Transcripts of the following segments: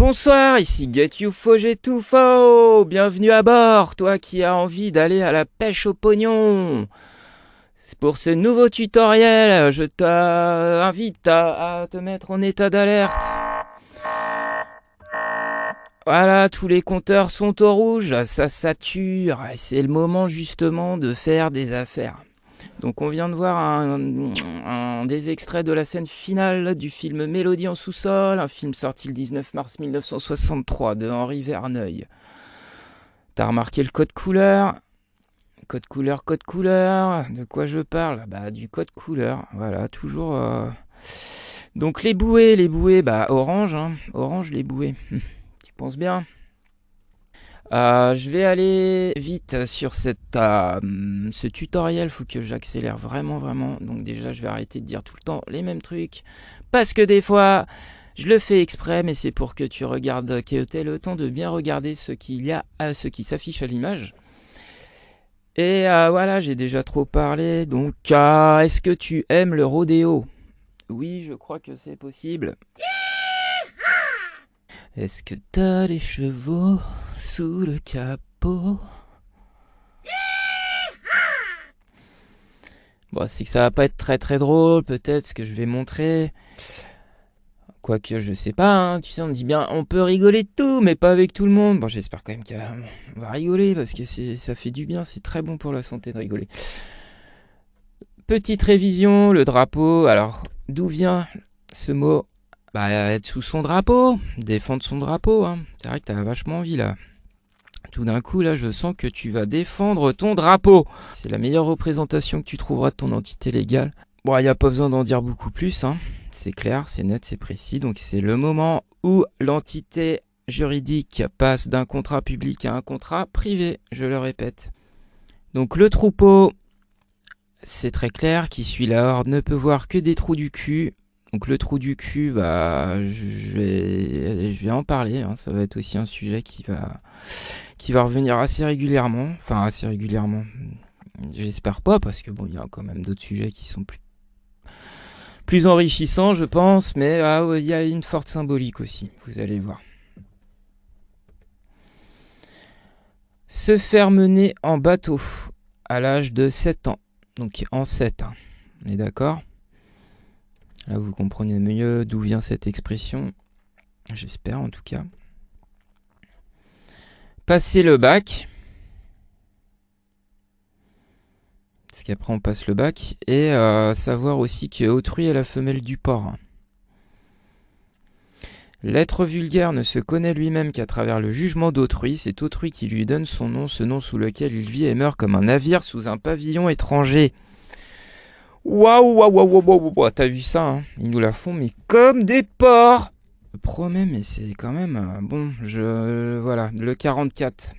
Bonsoir, ici Get You Get Tout Faux. Bienvenue à bord, toi qui as envie d'aller à la pêche au pognon. Pour ce nouveau tutoriel, je t'invite à te mettre en état d'alerte. Voilà, tous les compteurs sont au rouge, ça sature, c'est le moment justement de faire des affaires. Donc on vient de voir des extraits de la scène finale du film Mélodie en sous-sol, un film sorti le 19 mars 1963 de Henri Verneuil. T'as remarqué le code couleur ? Code couleur, de quoi je parle ? Bah du code couleur, voilà, toujours... Donc les bouées, bah orange, orange les bouées, tu penses bien ? Je vais aller vite sur ce tutoriel, faut que j'accélère vraiment. Donc déjà je vais arrêter de dire tout le temps les mêmes trucs, parce que des fois je le fais exprès, mais c'est pour que tu regardes, que tu aies le temps de bien regarder ce qui s'affiche à l'image. Et voilà, j'ai déjà trop parlé, donc est-ce que tu aimes le rodéo ? Oui, je crois que c'est possible. Est-ce que t'as des chevaux sous le capot ? Bon, c'est que ça va pas être très drôle, peut-être, ce que je vais montrer. Quoique, je sais pas, tu sais, on me dit bien, on peut rigoler de tout, mais pas avec tout le monde. Bon, j'espère quand même qu'on va rigoler, parce que ça fait du bien, c'est très bon pour la santé de rigoler. Petite révision, le drapeau. Alors, d'où vient ce mot ? Bah, être sous son drapeau, défendre son drapeau, hein. C'est vrai que t'as vachement envie, là. Tout d'un coup, là, je sens que tu vas défendre ton drapeau. C'est la meilleure représentation que tu trouveras de ton entité légale. Bon, il n'y a pas besoin d'en dire beaucoup plus, hein. C'est clair, c'est net, c'est précis. Donc, c'est le moment où l'entité juridique passe d'un contrat public à un contrat privé, je le répète. Donc, le troupeau, c'est très clair, qui suit la horde ne peut voir que des trous du cul. Donc, le trou du cul, bah, je vais en parler, hein. Ça va être aussi un sujet qui va revenir assez régulièrement. Enfin, assez régulièrement. J'espère pas, parce que bon, il y a quand même d'autres sujets qui sont plus enrichissants, je pense. Mais il y a une forte symbolique aussi, vous allez voir. Se faire mener en bateau à l'âge de 7 ans. Donc en 7, hein. On est d'accord ? Là, vous comprenez mieux d'où vient cette expression. J'espère, en tout cas. Passer le bac. Parce qu'après on passe le bac. Et savoir aussi que autrui est la femelle du porc. L'être vulgaire ne se connaît lui-même qu'à travers le jugement d'autrui. C'est autrui qui lui donne son nom, ce nom sous lequel il vit et meurt comme un navire sous un pavillon étranger. Waouh, t'as vu ça, hein ? Ils nous la font, mais comme des porcs. Je promets, mais c'est quand même... bon, voilà, le 44.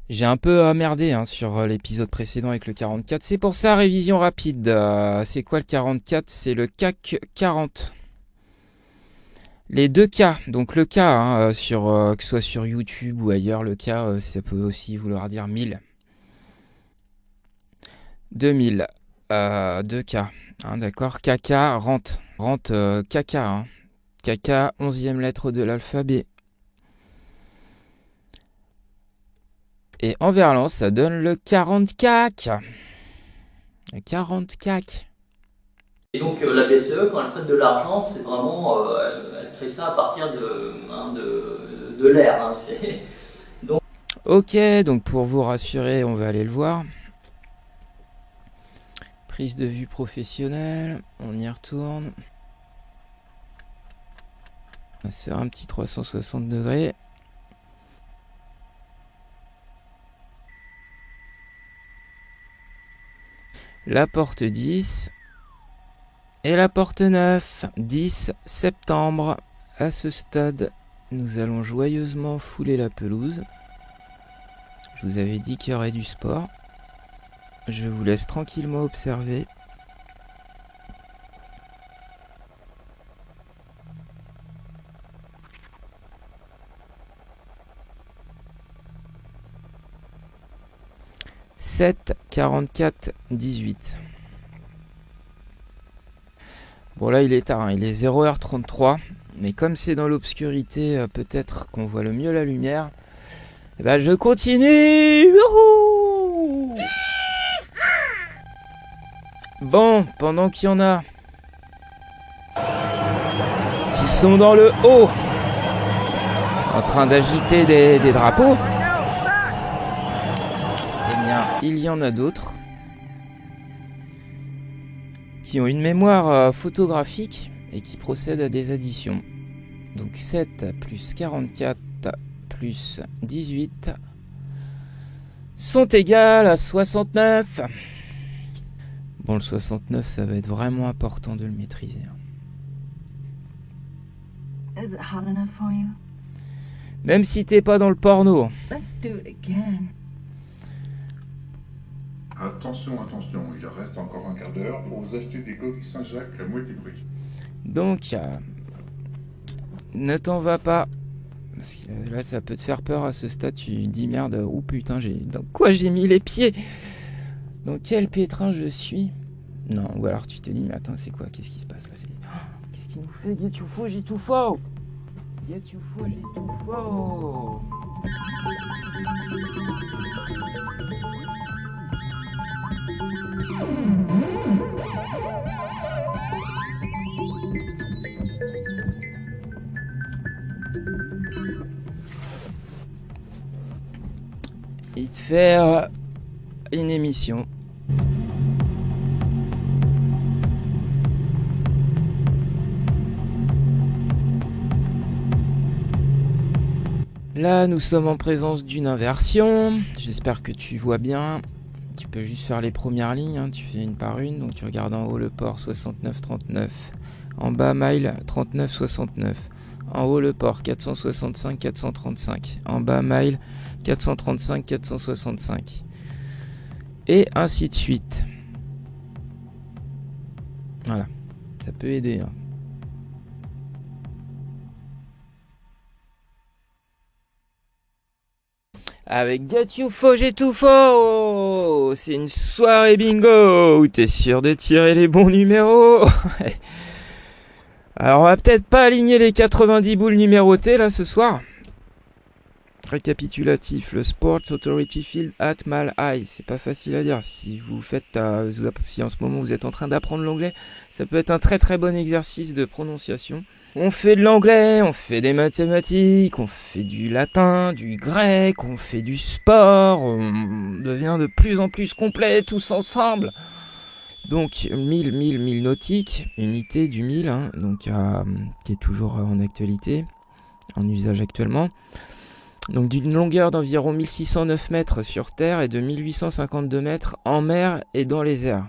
J'ai un peu merdé sur l'épisode précédent avec le 44. C'est pour ça, révision rapide. C'est quoi le 44 ? C'est le CAC 40. Les deux cas. Donc le cas, que ce soit sur YouTube ou ailleurs, le cas, ça peut aussi vouloir dire 1000. 2000. 2 cas. D'accord. Caca, rente. Rente, caca. Caca, 11e lettre de l'alphabet. Et en verlan, ça donne le 40 cac. 40 cac. Et donc la BCE, quand elle prête de l'argent, c'est vraiment, elle crée ça à partir de l'air. Donc... Ok, donc pour vous rassurer, on va aller le voir. Prise de vue professionnelle, on y retourne. On va se faire un petit 360 degrés. La porte 10 et la porte 9. 10 septembre. À ce stade, nous allons joyeusement fouler la pelouse. Je vous avais dit qu'il y aurait du sport. Je vous laisse tranquillement observer. « 7, 44, 18. » Bon là il est tard, hein, il est 0h33. Mais comme c'est dans l'obscurité, peut-être qu'on voit le mieux la lumière. Et ben je continue. Youhou. Bon, pendant qu'il y en a qui sont dans le haut, en train d'agiter des drapeaux, eh bien, il y en a d'autres qui ont une mémoire photographique et qui procèdent à des additions. Donc 7 plus 44 plus 18 sont égales à 69. Bon, le 69, ça va être vraiment important de le maîtriser. Is it hot enough for you? Même si t'es pas dans le porno. Let's do it again. Attention, attention, il reste encore un quart d'heure pour vous acheter des coquilles Saint-Jacques à moitié prix. Donc, ne t'en vas pas. Parce que là, ça peut te faire peur à ce stade. Tu dis merde, oh putain, dans quoi j'ai mis les pieds? Dans quel pétrin je suis? Non, ou alors tu te dis, mais attends, c'est quoi? Qu'est-ce qui se passe là? Qu'est-ce qu'il nous fait? Get you faux, j'ai tout faux! Get you faux, j'ai tout faux! Il te fait une émission. Là, nous sommes en présence d'une inversion. J'espère que tu vois bien. Tu peux juste faire les premières lignes, hein. Tu fais une par une. Donc tu regardes en haut le port 69-39. En bas mile 39-69. En haut le port 465-435. En bas mile 435-465. Et ainsi de suite. Voilà. Ça peut aider, hein. Avec Get You Faux, j'ai tout faux. C'est une soirée bingo où t'es sûr de tirer les bons numéros. Alors on va peut-être pas aligner les 90 boules numérotées là ce soir. Récapitulatif, le Sports Authority Field at Mile High. C'est pas facile à dire. Si vous faites, si en ce moment vous êtes en train d'apprendre l'anglais, ça peut être un très très bon exercice de prononciation. On fait de l'anglais, on fait des mathématiques, on fait du latin, du grec, on fait du sport, on devient de plus en plus complet tous ensemble. Donc 1000 nautiques, unité du 1000, hein, donc qui est toujours en actualité, en usage actuellement. Donc d'une longueur d'environ 1609 mètres sur terre et de 1852 mètres en mer et dans les airs.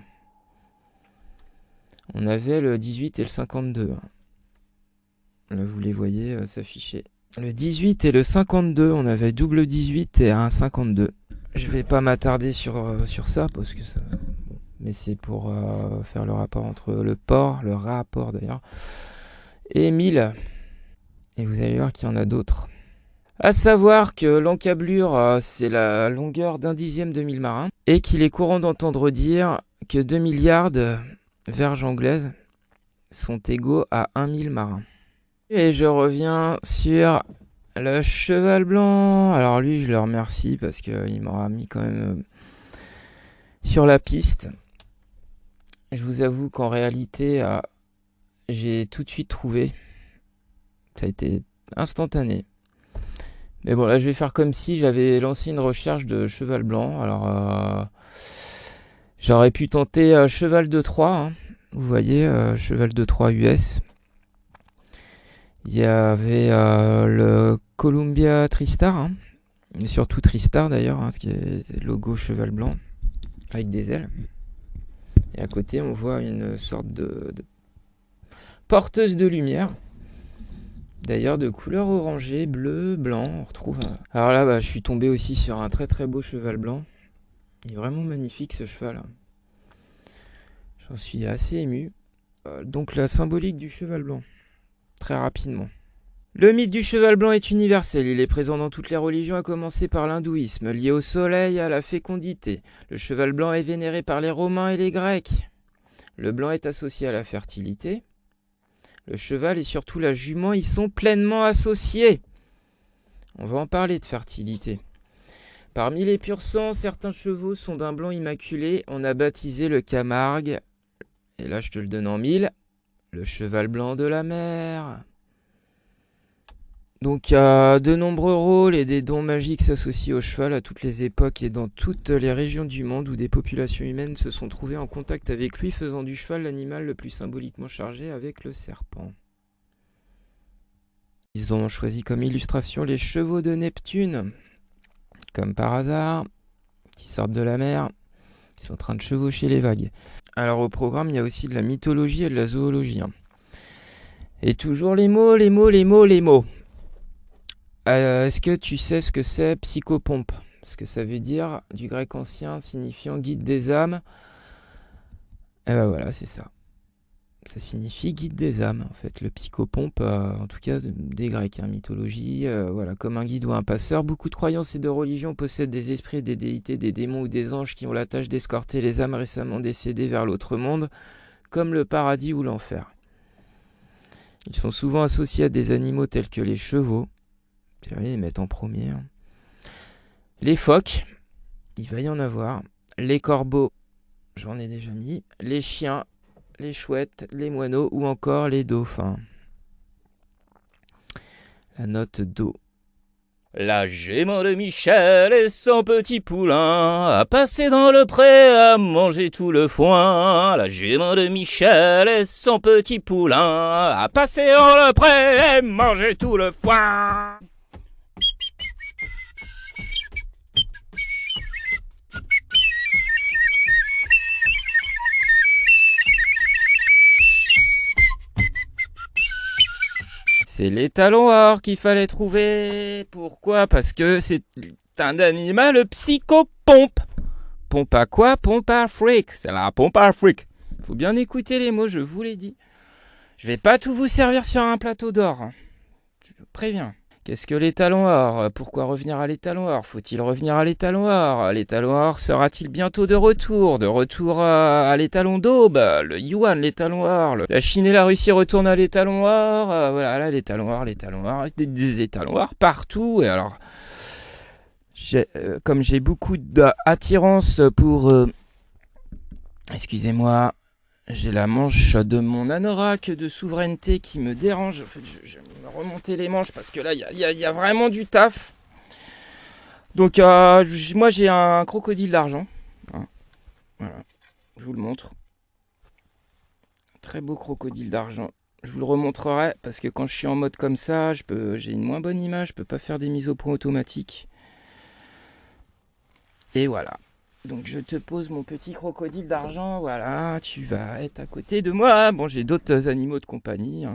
On avait le 18 et le 52. Là, vous les voyez s'afficher. Le 18 et le 52, on avait double 18 et un 52. Je vais pas m'attarder sur ça, parce que ça... mais c'est pour faire le rapport entre le rapport d'ailleurs, et 1000. Et vous allez voir qu'il y en a d'autres. À savoir que l'encablure, c'est la longueur d'un dixième de 1000 marins, et qu'il est courant d'entendre dire que 2 milliards de verges anglaises sont égaux à 1000 marins. Et je reviens sur le cheval blanc. Alors lui, je le remercie parce qu'il m'aura mis quand même sur la piste. Je vous avoue qu'en réalité, j'ai tout de suite trouvé. Ça a été instantané. Mais bon, là, je vais faire comme si j'avais lancé une recherche de cheval blanc. Alors, j'aurais pu tenter cheval de Troie. Hein. Vous voyez, cheval de Troie US. Il y avait le Columbia TriStar, hein, et surtout TriStar d'ailleurs, hein, ce qui est le logo cheval blanc avec des ailes. Et à côté, on voit une sorte de porteuse de lumière, d'ailleurs de couleur orangée, bleu, blanc. On retrouve. Alors là, je suis tombé aussi sur un très très beau cheval blanc. Il est vraiment magnifique ce cheval. J'en suis assez ému. Donc la symbolique du cheval blanc. Très rapidement. Le mythe du cheval blanc est universel, il est présent dans toutes les religions à commencer par l'hindouisme, lié au soleil et à la fécondité. Le cheval blanc est vénéré par les Romains et les Grecs. Le blanc est associé à la fertilité. Le cheval et surtout la jument, ils sont pleinement associés. On va en parler de fertilité. Parmi les pur sang, certains chevaux sont d'un blanc immaculé. On a baptisé le Camargue, et là je te le donne en mille, le cheval blanc de la mer. Donc de nombreux rôles et des dons magiques s'associent au cheval à toutes les époques et dans toutes les régions du monde où des populations humaines se sont trouvées en contact avec lui, faisant du cheval l'animal le plus symboliquement chargé avec le serpent. Ils ont choisi comme illustration les chevaux de Neptune, comme par hasard, qui sortent de la mer, ils sont en train de chevaucher les vagues. Alors au programme, il y a aussi de la mythologie et de la zoologie. Et toujours les mots. Est-ce que tu sais ce que c'est psychopompe? Ce que ça veut dire, du grec ancien signifiant guide des âmes. Et ben voilà, c'est ça. Ça signifie guide des âmes, en fait. Le psychopompe, en tout cas des Grecs, mythologie, voilà, comme un guide ou un passeur. Beaucoup de croyances et de religions possèdent des esprits, des déités, des démons ou des anges qui ont la tâche d'escorter les âmes récemment décédées vers l'autre monde, comme le paradis ou l'enfer. Ils sont souvent associés à des animaux tels que les chevaux. Ils les mettent en premier. Les phoques, il va y en avoir. Les corbeaux, j'en ai déjà mis. Les chiens, les chouettes, les moineaux ou encore les dauphins. La note Do. La jument de Michel et son petit poulain a passé dans le pré à manger tout le foin. La jument de Michel et son petit poulain a passé dans le pré et manger tout le foin. C'est les talons or qu'il fallait trouver. Pourquoi? Parce que c'est un animal psychopompe. Pompe à quoi? Pompe à fric. C'est la pompe à fric. Faut bien écouter les mots, je vous l'ai dit. Je vais pas tout vous servir sur un plateau d'or. Je vous préviens. Qu'est-ce que les talons or? Pourquoi revenir à les talons or? Faut-il revenir à les talons or? Les talons or sera-t-il bientôt de retour? De retour à les talons d'aube? Le yuan, les talons or. La Chine et la Russie retournent à les talons or. Voilà, là, les talons or. Des étalons or partout. Et alors, comme j'ai beaucoup d'attirance pour... excusez-moi... J'ai la manche de mon anorak de souveraineté qui me dérange. En fait, je vais me remonter les manches parce que là, il y a vraiment du taf. Donc, moi, j'ai un crocodile d'argent. Voilà, je vous le montre. Très beau crocodile d'argent. Je vous le remontrerai parce que quand je suis en mode comme ça, j'ai une moins bonne image. Je peux pas faire des mises au point automatiques. Et voilà. Donc je te pose mon petit crocodile d'argent, voilà, tu vas être à côté de moi. Bon, j'ai d'autres animaux de compagnie,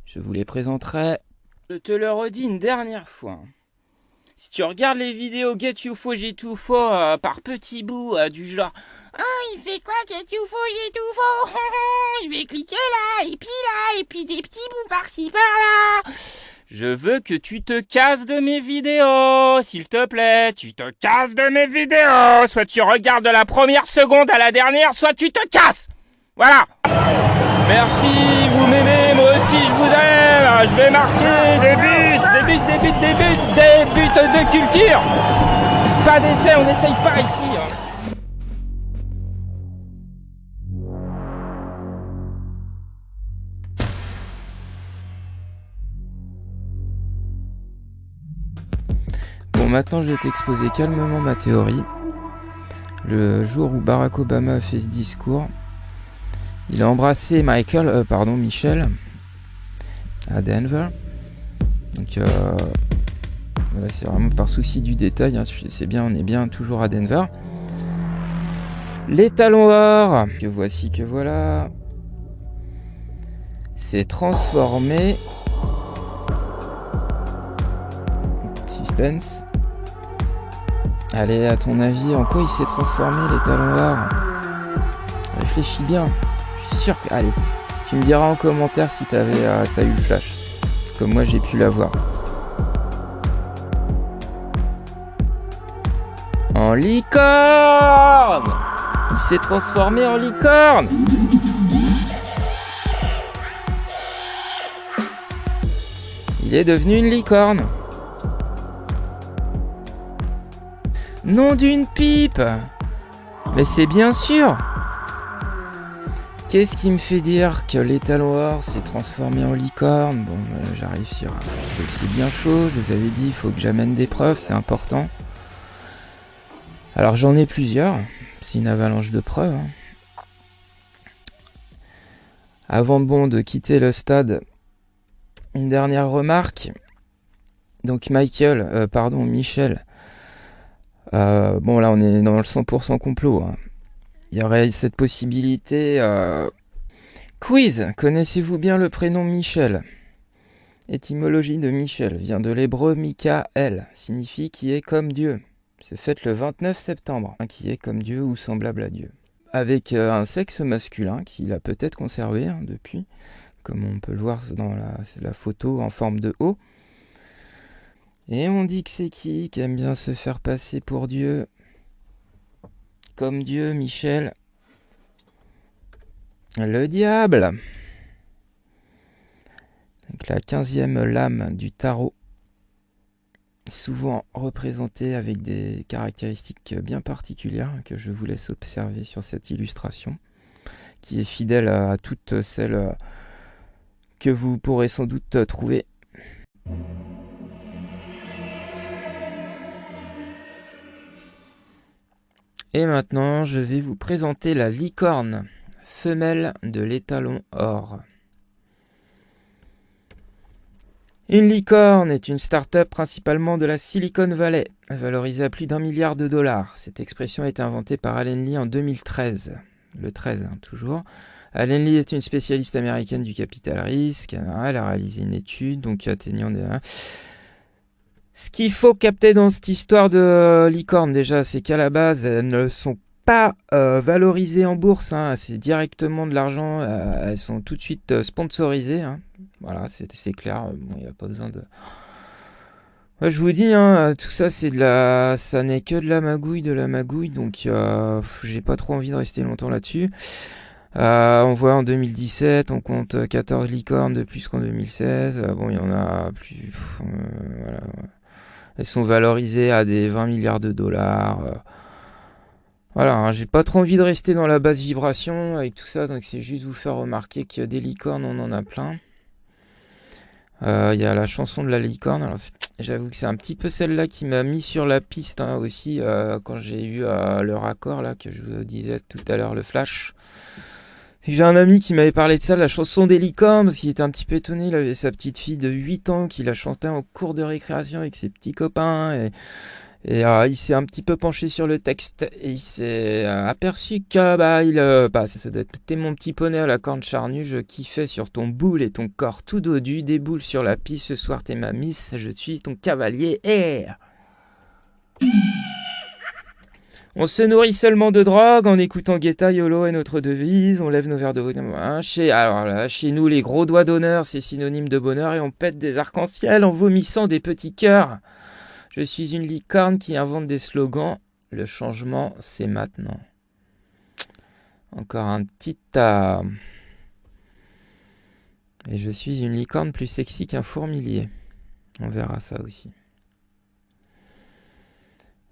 je vous les présenterai. Je te le redis une dernière fois. Si tu regardes les vidéos Get You Fo, Get You Fo par petits bouts, du genre « Ah, il fait quoi Get You Fo, Get You Fo? Je vais cliquer là, et puis des petits bouts par-ci, par-là » Je veux que tu te casses de mes vidéos, s'il te plaît, tu te casses de mes vidéos. Soit tu regardes de la première seconde à la dernière, soit tu te casses. Voilà. Merci, vous m'aimez, moi aussi je vous aime. Je vais marquer des buts de culture. Pas d'essai, on n'essaye pas ici. Bon, maintenant je vais t'exposer calmement ma théorie. Le jour où Barack Obama a fait ce discours, il a embrassé Michel à Denver. Donc voilà, c'est vraiment par souci du détail, c'est bien, on est bien toujours à Denver. Les talons or, que voici, que voilà, s'est transformé. Suspense. Allez, à ton avis, en quoi il s'est transformé, les talons or? Réfléchis bien. Je suis sûr que... Allez, tu me diras en commentaire si t'as eu le flash. Comme moi, j'ai pu l'avoir. En licorne! Il s'est transformé en licorne! Il est devenu une licorne. Nom d'une pipe! Mais c'est bien sûr! Qu'est-ce qui me fait dire que l'étalon or s'est transformé en licorne? Bon, j'arrive sur un dossier bien chaud, je vous avais dit, il faut que j'amène des preuves, c'est important. Alors j'en ai plusieurs, c'est une avalanche de preuves. Hein. Avant de quitter le stade, une dernière remarque. Donc Michel, bon là on est dans le 100% complot. Hein. Il y aurait cette possibilité. Quiz, connaissez-vous bien le prénom Michel? Étymologie de Michel vient de l'hébreu Mikaël, signifie qui est comme Dieu. Se fête le 29 septembre, qui est comme Dieu ou semblable à Dieu. Avec un sexe masculin qu'il a peut-être conservé depuis, comme on peut le voir dans la photo en forme de O. Et on dit que c'est qui aime bien se faire passer pour Dieu? Comme Dieu, Michel. Le diable. Donc la 15e lame du tarot. Souvent représentée avec des caractéristiques bien particulières que je vous laisse observer sur cette illustration, qui est fidèle à toutes celles que vous pourrez sans doute trouver. Et maintenant, je vais vous présenter la licorne, femelle de l'étalon or. Une licorne est une start-up principalement de la Silicon Valley, valorisée à plus d'1 milliard de dollars. Cette expression a été inventée par Allen Lee en 2013. Le 13, toujours. Allen Lee est une spécialiste américaine du capital risque. Elle a réalisé une étude, donc atteignant des... Ce qu'il faut capter dans cette histoire de licorne, déjà, c'est qu'à la base, elles ne sont pas valorisées en bourse. Hein. C'est directement de l'argent. Elles sont tout de suite sponsorisées. Hein. Voilà, c'est clair. Bon, il n'y a pas besoin de... Ouais, je vous dis, hein, tout ça, ça n'est que de la magouille, donc j'ai pas trop envie de rester longtemps là-dessus. On voit en 2017, on compte 14 licornes de plus qu'en 2016. Bon, il y en a plus... voilà. Elles sont valorisées à des 20 milliards de dollars. Voilà, hein, j'ai pas trop envie de rester dans la basse vibration avec tout ça, donc c'est juste vous faire remarquer que des licornes, on en a plein. Il y a la chanson de la licorne. Alors, j'avoue que c'est un petit peu celle-là qui m'a mis sur la piste aussi quand j'ai eu le raccord là que je vous disais tout à l'heure, le flash. J'ai un ami qui m'avait parlé de ça, la chanson des licornes, parce qu'il était un petit peu étonné. Il avait sa petite fille de 8 ans qui la chantait en cours de récréation avec ses petits copains. Et il s'est un petit peu penché sur le texte et il s'est aperçu que ça doit être mon petit poney à la corne charnue. Je kiffais sur ton boule et ton corps tout dodu. Des boules sur la piste, ce soir t'es ma miss, je suis ton cavalier. On se nourrit seulement de drogue en écoutant Guetta, YOLO est notre devise. On lève nos verres de vodka. Chez nous, les gros doigts d'honneur, c'est synonyme de bonheur et on pète des arcs-en-ciel en vomissant des petits cœurs. Je suis une licorne qui invente des slogans. Le changement, c'est maintenant. Encore un petit tas. Et je suis une licorne plus sexy qu'un fourmilier. On verra ça aussi.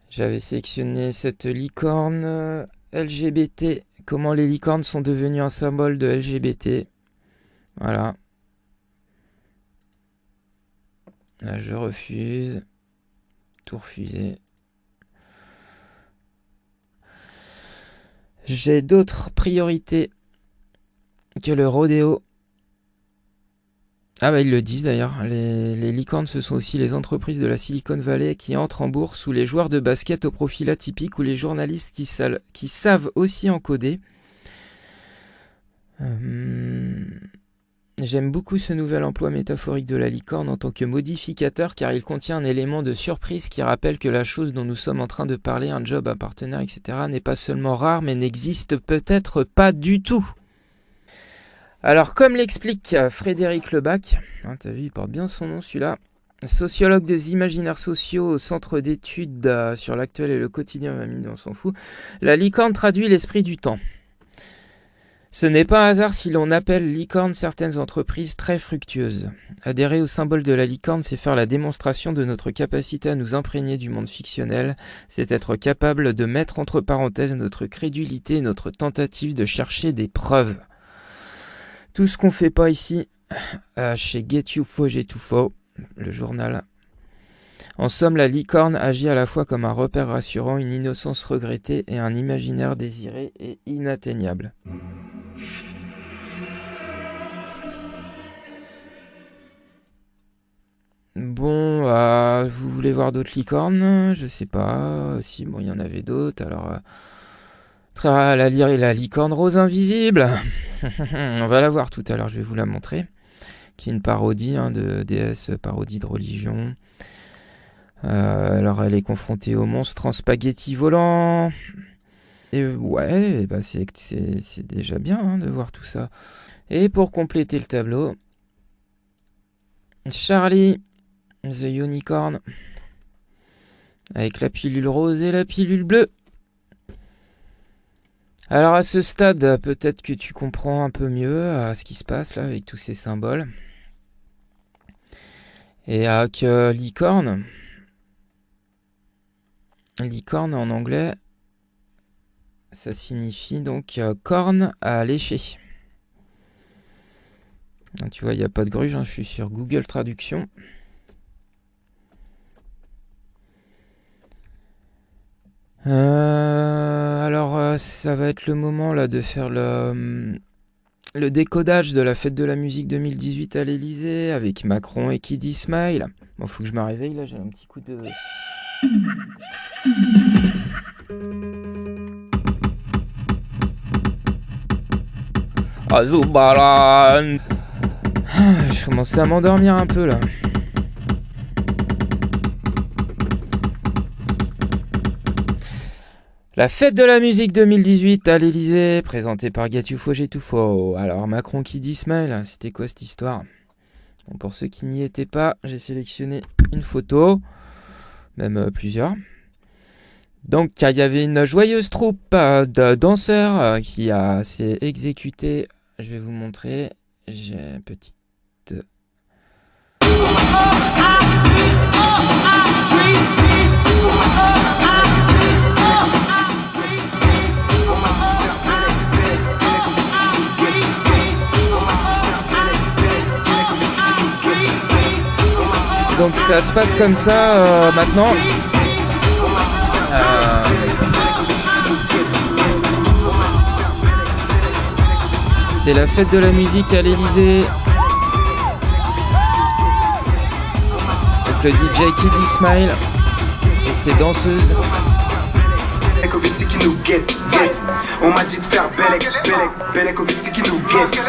J'avais sélectionné cette licorne LGBT. Comment les licornes sont devenues un symbole de LGBT. Voilà. Là, je refuse. Tout refusé. J'ai d'autres priorités que le rodéo. Ah ils le disent d'ailleurs, les licornes ce sont aussi les entreprises de la Silicon Valley qui entrent en bourse ou les joueurs de basket au profil atypique ou les journalistes qui savent aussi encoder. J'aime beaucoup ce nouvel emploi métaphorique de la licorne en tant que modificateur car il contient un élément de surprise qui rappelle que la chose dont nous sommes en train de parler, un job, un partenaire, etc. n'est pas seulement rare mais n'existe peut-être pas du tout. Alors, comme l'explique Frédéric Lebac, t'as vu, il porte bien son nom celui-là, sociologue des imaginaires sociaux au centre d'études sur l'actuel et le quotidien, on s'en fout, la licorne traduit l'esprit du temps. Ce n'est pas un hasard si l'on appelle licorne certaines entreprises très fructueuses. Adhérer au symbole de la licorne, c'est faire la démonstration de notre capacité à nous imprégner du monde fictionnel, c'est être capable de mettre entre parenthèses notre crédulité, notre tentative de chercher des preuves. Tout ce qu'on fait pas ici, chez Get You Faux, J'ai Tout Faux, le journal. En somme, la licorne agit à la fois comme un repère rassurant, une innocence regrettée et un imaginaire désiré et inatteignable. Bon, vous voulez voir d'autres licornes? Je sais pas. Si, bon, il y en avait d'autres. Alors, la licorne rose invisible. On va la voir tout à l'heure, je vais vous la montrer. Qui est une parodie de déesse, parodie de religion. Alors, elle est confrontée au monstre en spaghetti volant. Et ouais, bah c'est déjà bien de voir tout ça. Et pour compléter le tableau, Charlie, the Unicorn, avec la pilule rose et la pilule bleue. Alors à ce stade, peut-être que tu comprends un peu mieux ce qui se passe là avec tous ces symboles. Et que licorne en anglais, ça signifie donc corne à lécher. Donc, tu vois, il n'y a pas de gruge, je suis sur Google Traduction. Alors, ça va être le moment là de faire le décodage de la fête de la musique 2018 à l'Elysée avec Macron et Kid Ismail. Bon, faut que je me réveille là, j'ai un petit coup de... Azubaran. Je commençais à m'endormir un peu là. La fête de la musique 2018 à l'Elysée, présentée par Get You Faux, J'ai Tout Faux. Alors Macron qui dit Smile, c'était quoi cette histoire? Bon, pour ceux qui n'y étaient pas, j'ai sélectionné une photo, même plusieurs. Donc il y avait une joyeuse troupe de danseurs qui s'est exécutée. Je vais vous montrer. J'ai une petite... Donc ça se passe comme ça maintenant. C'était la fête de la musique à l'Elysée. Donc le DJ Kid Ismail et ses danseuses. On m'a dit de faire Belek qui nous guette.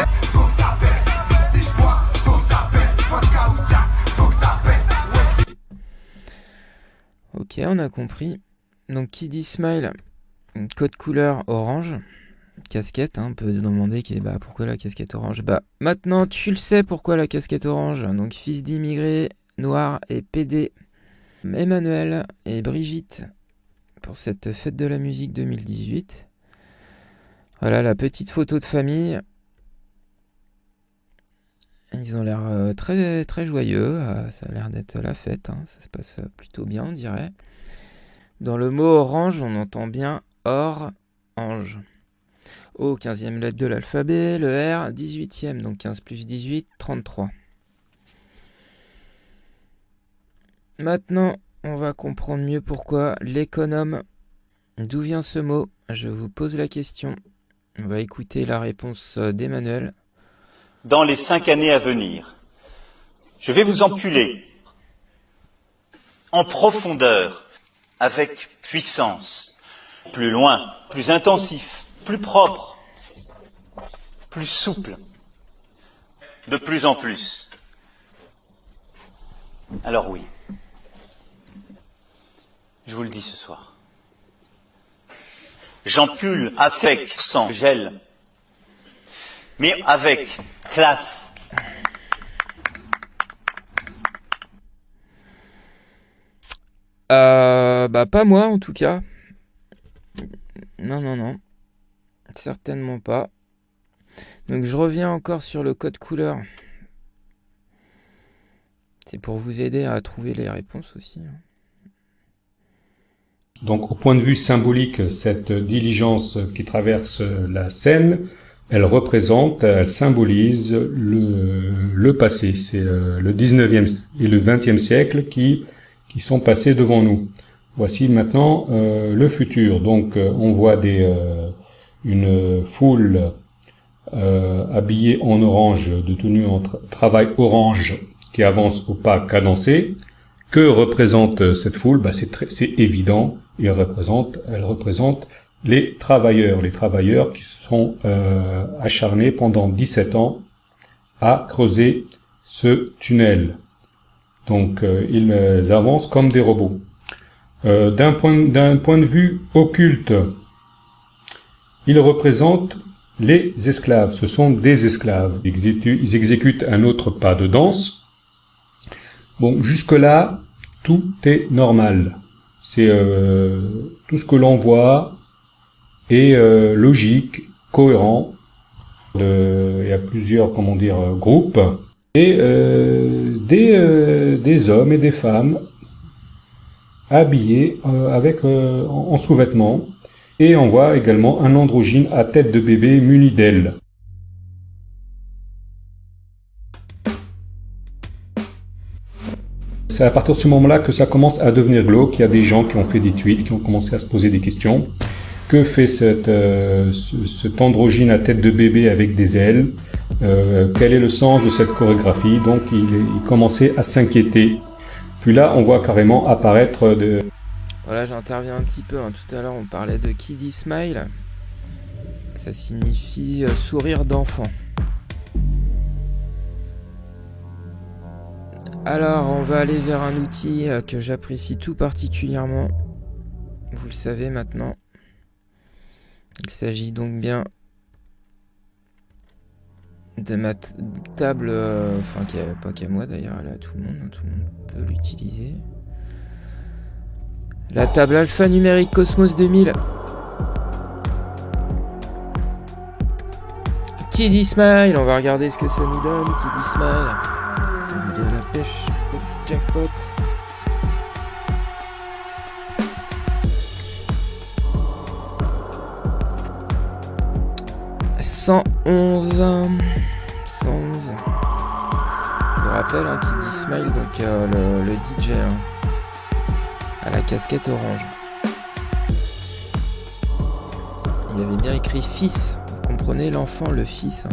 Ok, on a compris. Donc Kid Ismail, code couleur orange. Casquette, on peut se demander pourquoi la casquette orange. Maintenant tu le sais pourquoi la casquette orange. Donc fils d'immigrés, noir et PD. Emmanuel et Brigitte pour cette fête de la musique 2018. Voilà la petite photo de famille. Ils ont l'air très, très joyeux. Ça a l'air d'être la fête. Ça se passe plutôt bien, on dirait. Dans le mot orange, on entend bien or, ange. O, 15e lettre de l'alphabet. Le R, 18e. Donc 15 plus 18, 33. Maintenant, on va comprendre mieux pourquoi l'économe. D'où vient ce mot? Je vous pose la question. On va écouter la réponse d'Emmanuel. Dans les 5 années à venir, je vais vous enculer en profondeur, avec puissance, plus loin, plus intensif, plus propre, plus souple, de plus en plus. Alors oui, je vous le dis ce soir, j'encule avec sans gel, mais avec classe. Pas moi en tout cas. Non. Certainement pas. Donc je reviens encore sur le code couleur. C'est pour vous aider à trouver les réponses aussi. Donc au point de vue symbolique, cette diligence qui traverse la Seine, elle symbolise le passé. C'est le 19e et le 20e siècle qui sont passés devant nous. Voici maintenant le futur. Donc on voit une foule habillée en orange, de tenue en travail orange, qui avance au pas cadencé. Que représente cette foule? C'est évident, elle représente les travailleurs qui se sont acharnés pendant 17 ans à creuser ce tunnel. Donc ils avancent comme des robots. D'un point de vue occulte, ils représentent les esclaves. Ce sont des esclaves. Ils exécutent un autre pas de danse. Bon, jusque-là, tout est normal. C'est tout ce que l'on voit est logique, cohérent. Il y a plusieurs, groupes et des hommes et des femmes habillés en sous-vêtements. Et on voit également un androgyne à tête de bébé muni d'ailes. C'est à partir de ce moment-là que ça commence à devenir glauque. Il y a des gens qui ont fait des tweets, qui ont commencé à se poser des questions. Que fait cet androgyne à tête de bébé avec des ailes? Quel est le sens de cette chorégraphie? Donc il commençait à s'inquiéter. Puis là, on voit carrément apparaître de... Voilà, j'interviens un petit peu. Tout à l'heure, on parlait de Kiddie Smile. Ça signifie sourire d'enfant. Alors, on va aller vers un outil que j'apprécie tout particulièrement. Vous le savez maintenant. Il s'agit donc bien de ma table, pas qu'à moi d'ailleurs, là, tout le monde peut l'utiliser. La table alphanumérique Cosmos 2000. Kiddie Smile, on va regarder ce que ça nous donne. Kiddie Smile. De la pêche au jackpot. « 111. Je vous rappelle, Kiddie Smile, donc le DJ à la casquette orange. Il y avait bien écrit fils. Vous comprenez, l'enfant, le fils.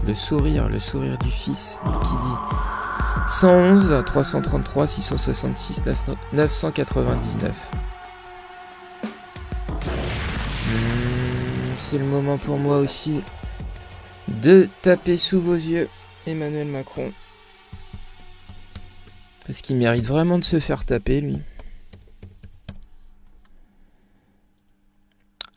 Le sourire du fils de Kiddie. 111 333 666 999. C'est le moment pour moi aussi de taper sous vos yeux Emmanuel Macron. Parce qu'il mérite vraiment de se faire taper, lui.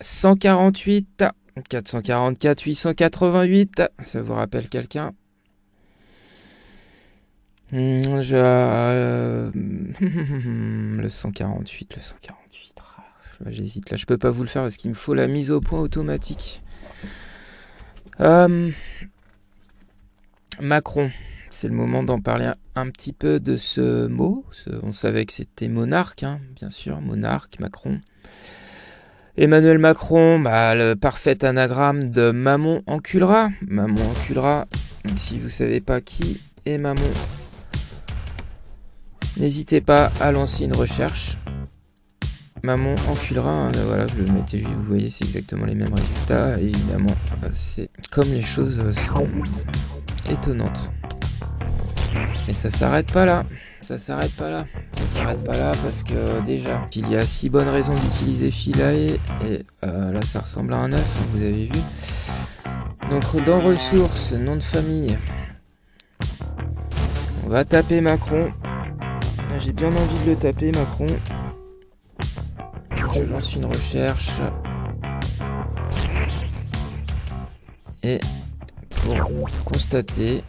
148 444 888. Ça vous rappelle quelqu'un? Le 148. Là, j'hésite. Là, je peux pas vous le faire parce qu'il me faut la mise au point automatique. Macron. C'est le moment d'en parler un petit peu de ce mot. On savait que c'était monarque, bien sûr. Monarque, Macron. Emmanuel Macron, le parfait anagramme de Maman enculera. Maman enculera. Donc, si vous savez pas qui est Maman, n'hésitez pas à lancer une recherche. Maman enculera, voilà, je le mettais juste, vous voyez, c'est exactement les mêmes résultats. Évidemment, c'est comme les choses sont étonnantes. Mais ça s'arrête pas là. Ça s'arrête pas là parce que déjà, il y a 6 bonnes raisons d'utiliser Philae. Et là, ça ressemble à un 9, vous avez vu. Donc, dans ressources, nom de famille, on va taper Macron. J'ai bien envie de le taper, Macron. Je lance une recherche. Et pour constater,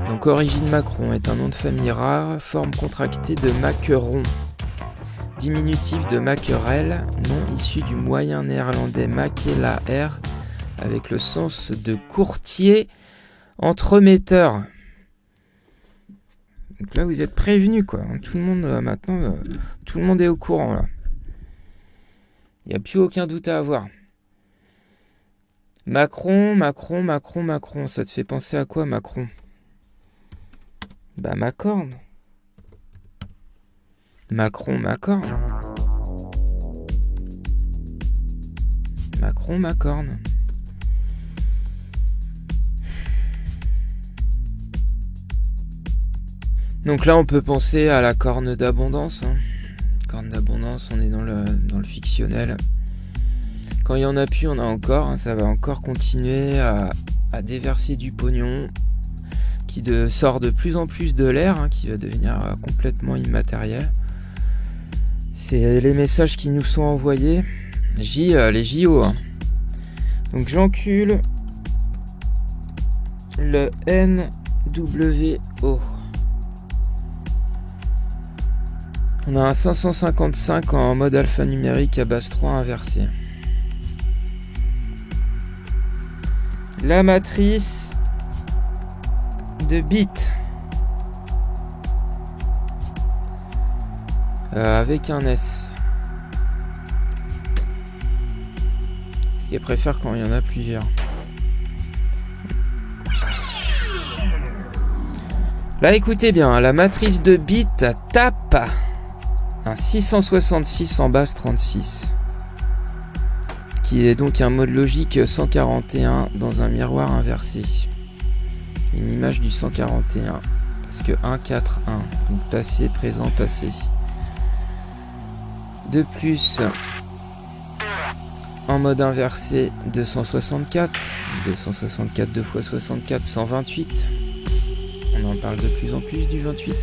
donc origine Macron est un nom de famille rare, forme contractée de Maqueron, diminutif de Maquerel, nom issu du moyen néerlandais Makelaer, avec le sens de courtier entremetteur. Donc là, vous êtes prévenus, quoi. Tout le monde, maintenant, tout le monde est au courant, là. Il n'y a plus aucun doute à avoir. Macron. Ça te fait penser à quoi, Macron? Bah, Macorne. Macron, Macorne. Macron, Macorne. Donc là, on peut penser à la corne d'abondance. Corne d'abondance, on est dans le fictionnel. Quand il y en a plus, on a encore. Ça va encore continuer à déverser du pognon qui sort de plus en plus de l'air, qui va devenir complètement immatériel. C'est les messages qui nous sont envoyés. Les JO. Donc j'encule le NWO. On a un 555 en mode alphanumérique à base 3 inversé. La matrice de bits. Avec un S. Ce qui préfère quand il y en a plusieurs. Là, écoutez bien, la matrice de bits tape un 666 en base 36, qui est donc un mode logique 141 dans un miroir inversé. Une image du 141, parce que 1, 4, 1, donc passé, présent, passé. De plus, en mode inversé, 264, 2 fois 64, 128. On en parle de plus en plus du 28.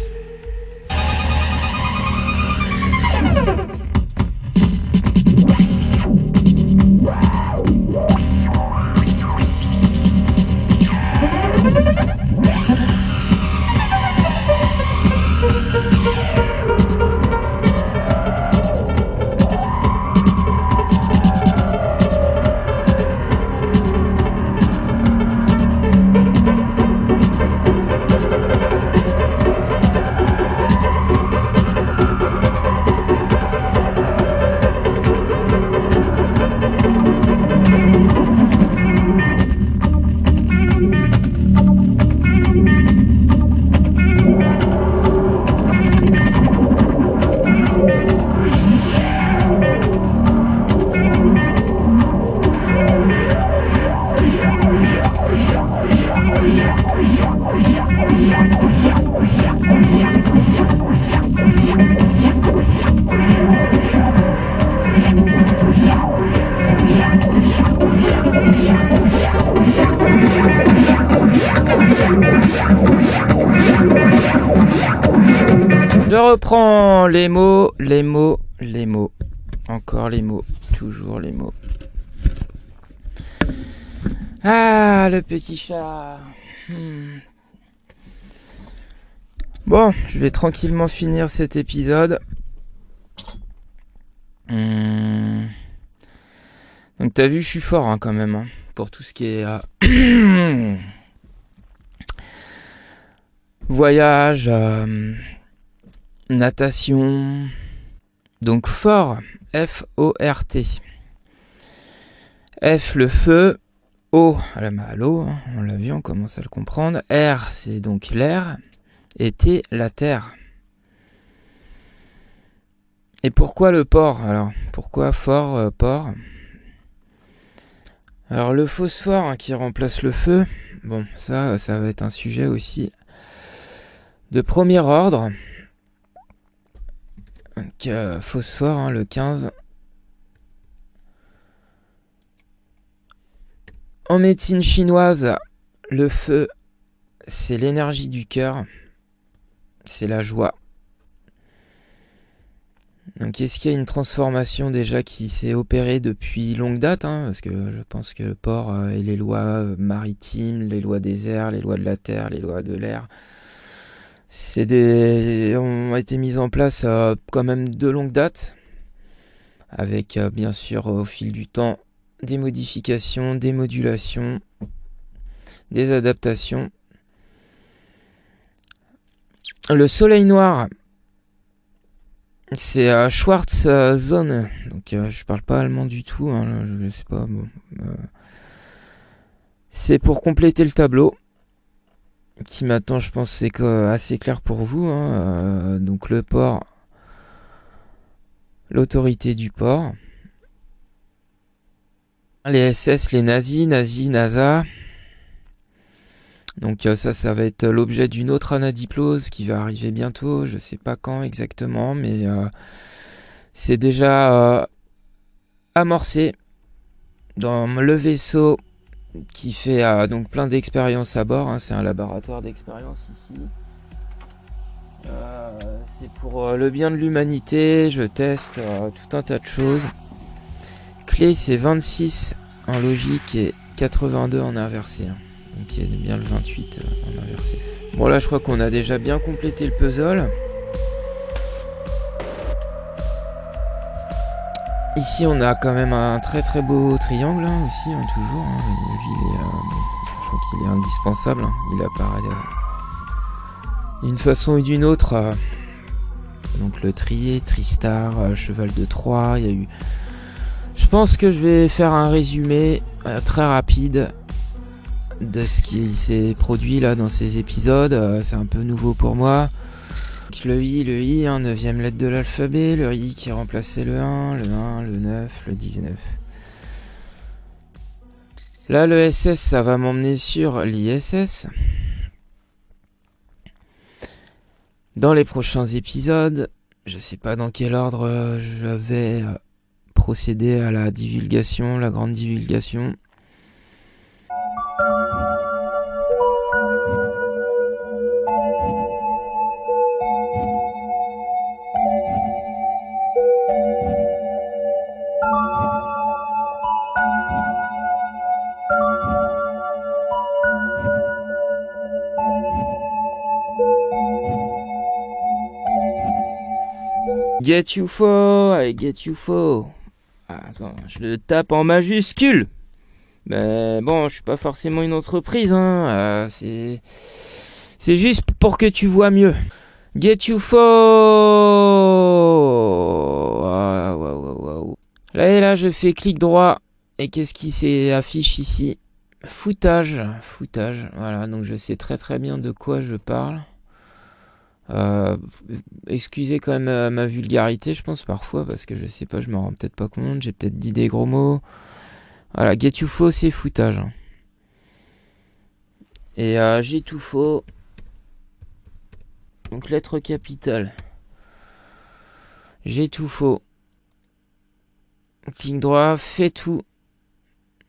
Je reprends les mots. Encore les mots. Toujours les mots. Ah, le petit chat. Bon, je vais tranquillement finir cet épisode. Donc t'as vu, je suis fort quand même, pour tout ce qui est voyage, natation. Donc fort, F-O-R-T. F le feu, O l'eau, on l'a vu, on commence à le comprendre. R c'est donc l'air, et T la terre. Et pourquoi le porc alors? Pourquoi fort, porc? Alors le phosphore qui remplace le feu, bon ça va être un sujet aussi de premier ordre. Donc, phosphore, le 15. En médecine chinoise, le feu, c'est l'énergie du cœur, c'est la joie. Donc est-ce qu'il y a une transformation déjà qui s'est opérée depuis longue date, parce que je pense que le porc et les lois maritimes, les lois des airs, les lois de la terre, les lois de l'air, ont été mises en place quand même de longue date, avec bien sûr au fil du temps des modifications, des modulations, des adaptations. Le soleil noir, c'est Schwarz Zone, donc je parle pas allemand du tout, hein, je sais pas. Bon, c'est pour compléter le tableau, qui maintenant je pense c'est assez clair pour vous. Hein, donc le port, l'autorité du port, les SS, les nazis, NASA. Donc ça va être l'objet d'une autre anadiplose qui va arriver bientôt, je sais pas quand exactement, mais c'est déjà amorcé dans le vaisseau qui fait donc plein d'expériences à bord, hein. C'est un laboratoire d'expérience ici. C'est pour le bien de l'humanité, je teste tout un tas de choses. Clé c'est 26 en logique et 82 en inversé, hein. Donc il y a bien le 28 en inversé. Bon là je crois qu'on a déjà bien complété le puzzle. Ici on a quand même un très très beau triangle hein, aussi, hein, toujours. Hein. Je crois qu'il est indispensable. Hein. Il apparaît d'une façon ou d'une autre. Donc le trier, Tristar, cheval de Troie. Il y a eu. Je pense que je vais faire un résumé très rapide de ce qui s'est produit là dans ces épisodes. C'est un peu nouveau pour moi. Le I, hein, 9ème lettre de l'alphabet, le I qui remplaçait le 1, le 9, le 19. Là le SS ça va m'emmener sur l'ISS. Dans les prochains épisodes, je sais pas dans quel ordre je vais procéder à la divulgation, la grande divulgation. Get UFO, avec Get UFO. Attends, je le tape en majuscule. Mais bon, je suis pas forcément une entreprise, hein. C'est juste pour que tu vois mieux. Get UFO. Wow. Là, je fais clic droit. Et qu'est-ce qui s'affiche ici? Foutage. Voilà, donc je sais très très bien de quoi je parle. Excusez quand même ma vulgarité, je pense parfois, parce que je sais pas, je m'en rends peut-être pas compte, j'ai peut-être dit des gros mots. Voilà, get UFO, c'est foutage. Hein. Et j'ai tout faux. Donc lettre capitale. J'ai tout faux. Clic droit, fais tout.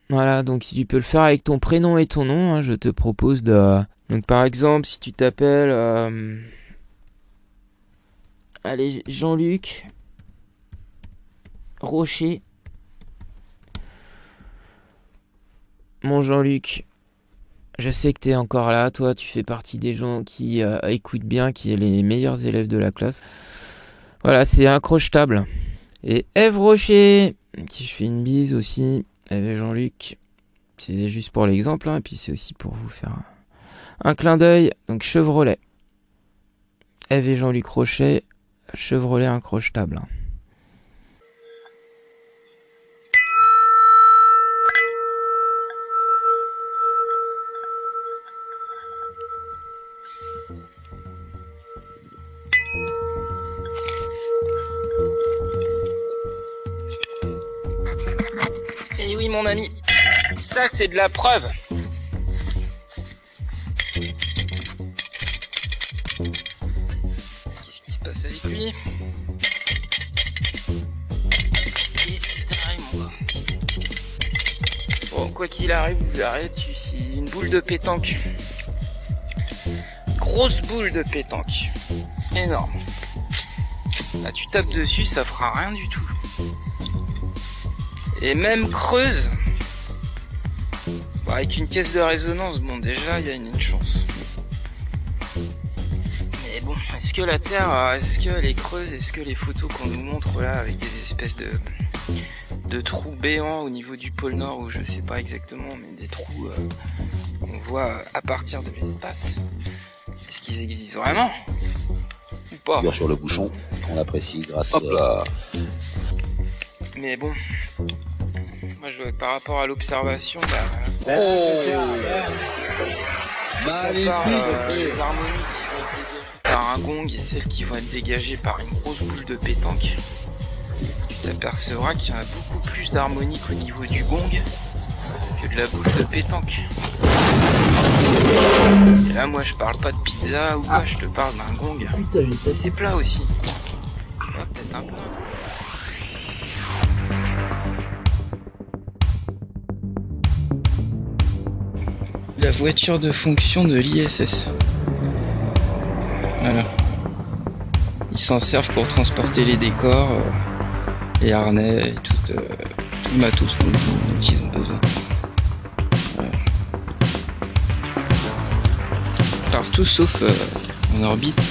Voilà, donc si tu peux le faire avec ton prénom et ton nom, hein, je te propose de... Donc par exemple, si tu t'appelles... Allez, Jean-Luc Rocher. Mon Jean-Luc, je sais que t'es encore là. Toi, tu fais partie des gens qui écoutent bien, qui est les meilleurs élèves de la classe. Voilà, c'est incrochettable. Et Ève Rocher, qui je fais une bise aussi. Ève et Jean-Luc, c'est juste pour l'exemple, hein, et puis c'est aussi pour vous faire un clin d'œil. Donc Chevrolet. Ève et Jean-Luc Rocher. Chevrolet incrochettable. Et oui mon ami, ça c'est de la preuve. Avec lui. Bon, quoi qu'il arrive, vous verrez, c'est une boule de pétanque. Grosse boule de pétanque. Énorme. Là, tu tapes dessus, ça fera rien du tout. Et même creuse. Bah, avec une caisse de résonance, bon, déjà, il y a une chance. Bon, est-ce que la Terre, est-ce qu'elle est creuse? Est-ce que les photos qu'on nous montre là avec des espèces de trous béants au niveau du pôle Nord, ou je sais pas exactement, mais des trous qu'on voit à partir de l'espace. Est-ce qu'ils existent vraiment ou pas? Sur le bouchon, on apprécie grâce à... Mais bon, moi je vois que par rapport à l'observation, bah, les harmonies qui vont être dégagées par un gong et celles qui vont être dégagées par une grosse boule de pétanque, tu t'apercevras qu'il y en a beaucoup plus d'harmoniques au niveau du gong que de la boule de pétanque. Et là moi je parle pas de pizza ou quoi, je te parle d'un gong. C'est plat aussi. Tu vois, peut-être un peu. La voiture de fonction de l'ISS. Voilà. Ils s'en servent pour transporter les décors, les harnais et tout le matos dont ils ont besoin. Voilà. Partout sauf en orbite.